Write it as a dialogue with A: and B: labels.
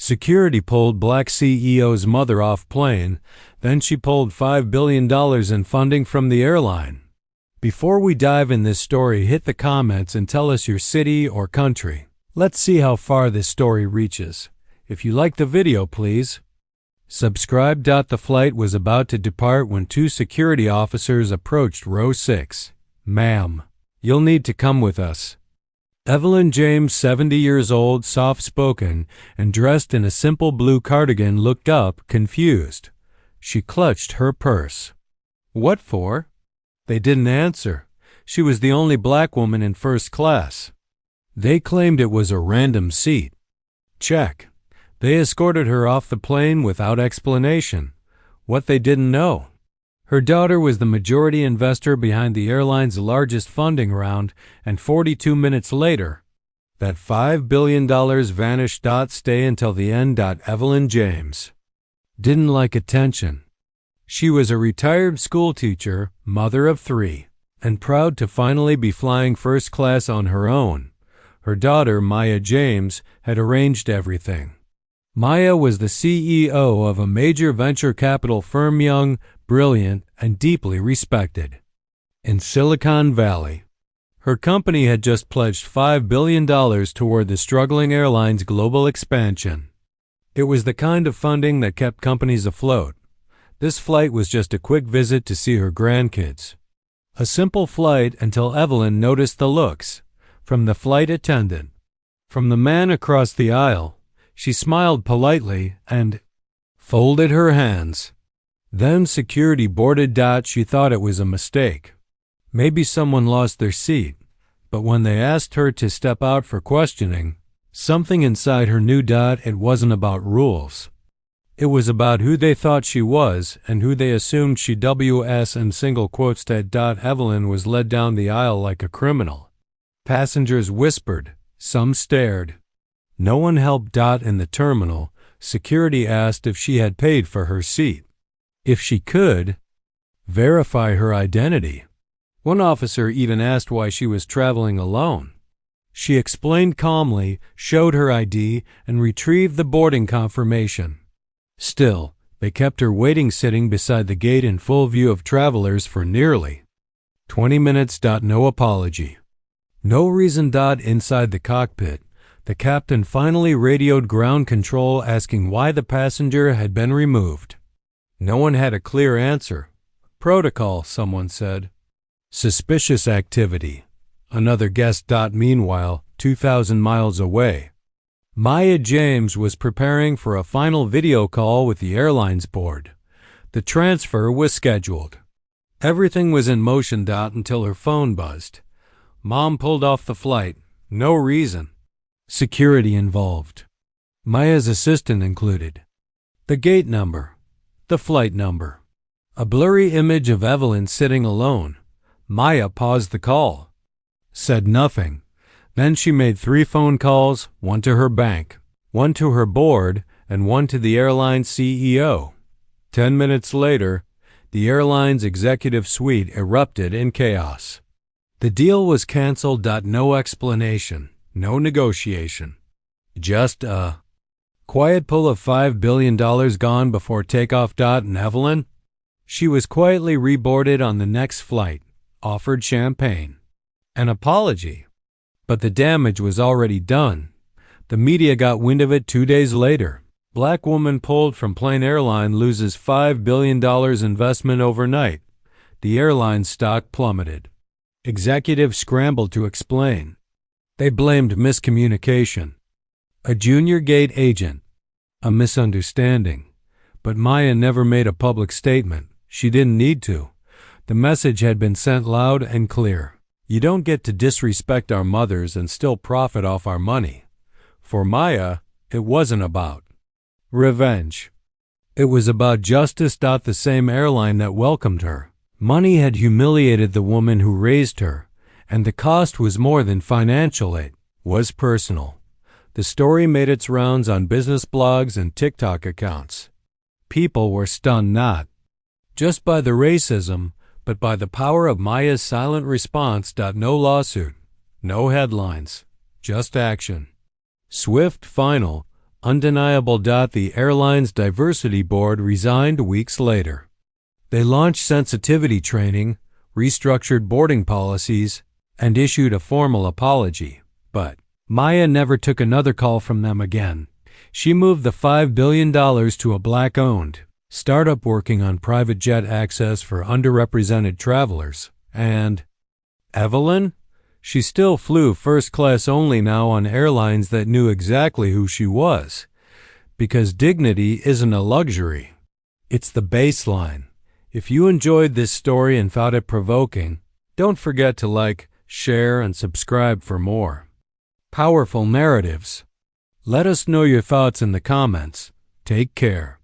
A: Security pulled Black CEO's mother off plane, then she pulled $5 billion in funding from the airline. Before we dive in this story, hit the comments and tell us your city or country. Let's see how far this story reaches. If you like the video, please subscribe. The flight was about to depart when two security officers approached row 6. "Ma'am, you'll need to come with us." Evelyn James, 70 years old, soft-spoken, and dressed in a simple blue cardigan, looked up, confused. She clutched her purse. "What for?" They didn't answer. She was the only black woman in first class. They claimed it was a random seat. Check. They escorted her off the plane without explanation. What they didn't know: her daughter was the majority investor behind the airline's largest funding round, and 42 minutes later, that $5 billion vanished. Stay until the end. Evelyn James didn't like attention. She was a retired schoolteacher, mother of 3, and proud to finally be flying first class on her own. Her daughter, Maya James, had arranged everything. Maya was the CEO of a major venture capital firm, young, brilliant, and deeply respected in Silicon Valley. Her company had just pledged $5 billion toward the struggling airline's global expansion. It was the kind of funding that kept companies afloat. This flight was just a quick visit to see her grandkids. A simple flight until Evelyn noticed the looks from the flight attendant, from the man across the aisle. She smiled politely and folded her hands. Then security boarded. She thought it was a mistake. Maybe someone lost their seat. But when they asked her to step out for questioning, something inside her knew. It wasn't about rules. It was about who they thought she was and who they assumed she was. In single quotes. Evelyn was led down the aisle like a criminal. Passengers whispered. Some stared. No one helped. In the terminal, security asked if she had paid for her seat, if she could verify her identity. One officer even asked why she was traveling alone. She explained calmly, showed her ID, and retrieved the boarding confirmation. Still, they kept her waiting, sitting beside the gate in full view of travelers for nearly 20 minutes. No apology. No reason. Inside the cockpit, the captain finally radioed ground control asking why the passenger had been removed. No one had a clear answer. "Protocol," someone said. "Suspicious activity," another guessed. Meanwhile, 2,000 miles away, Maya James was preparing for a final video call with the airline's board. The transfer was scheduled. Everything was in motion. Until her phone buzzed. Mom pulled off the flight. No reason. Security involved. Maya's assistant included. The gate number. The flight number. A blurry image of Evelyn sitting alone. Maya paused the call. Said nothing. Then she made 3 phone calls, one to her bank, one to her board, and one to the airline CEO. 10 minutes later, the airline's executive suite erupted in chaos. The deal was canceled. No explanation, no negotiation. Just a quiet pull of $5 billion gone before takeoff. And Evelyn? She was quietly reboarded on the next flight, offered champagne, an apology. But the damage was already done. The media got wind of it 2 days later. Black woman pulled from plane, airline loses $5 billion investment overnight. The airline stock plummeted. Executives scrambled to explain. They blamed miscommunication, a junior gate agent, a misunderstanding. But Maya never made a public statement. She didn't need to. The message had been sent loud and clear. You don't get to disrespect our mothers and still profit off our money. For Maya, it wasn't about revenge. It was about justice. The same airline that welcomed her. Money had humiliated the woman who raised her, and the cost was more than financial. It was personal. The story made its rounds on business blogs and TikTok accounts. People were stunned not just by the racism, but by the power of Maya's silent response. No lawsuit, no headlines, just action. Swift, final, Undeniable. The airline's diversity board resigned weeks later. They launched sensitivity training, restructured boarding policies, and issued a formal apology. But Maya never took another call from them again. She moved the $5 billion to a black-owned startup working on private jet access for underrepresented travelers. And Evelyn? She still flew first class only now on airlines that knew exactly who she was. Because dignity isn't a luxury. It's the baseline. If you enjoyed this story and found it provoking, don't forget to like, share, and subscribe for more powerful narratives. Let us know your thoughts in the comments. Take care.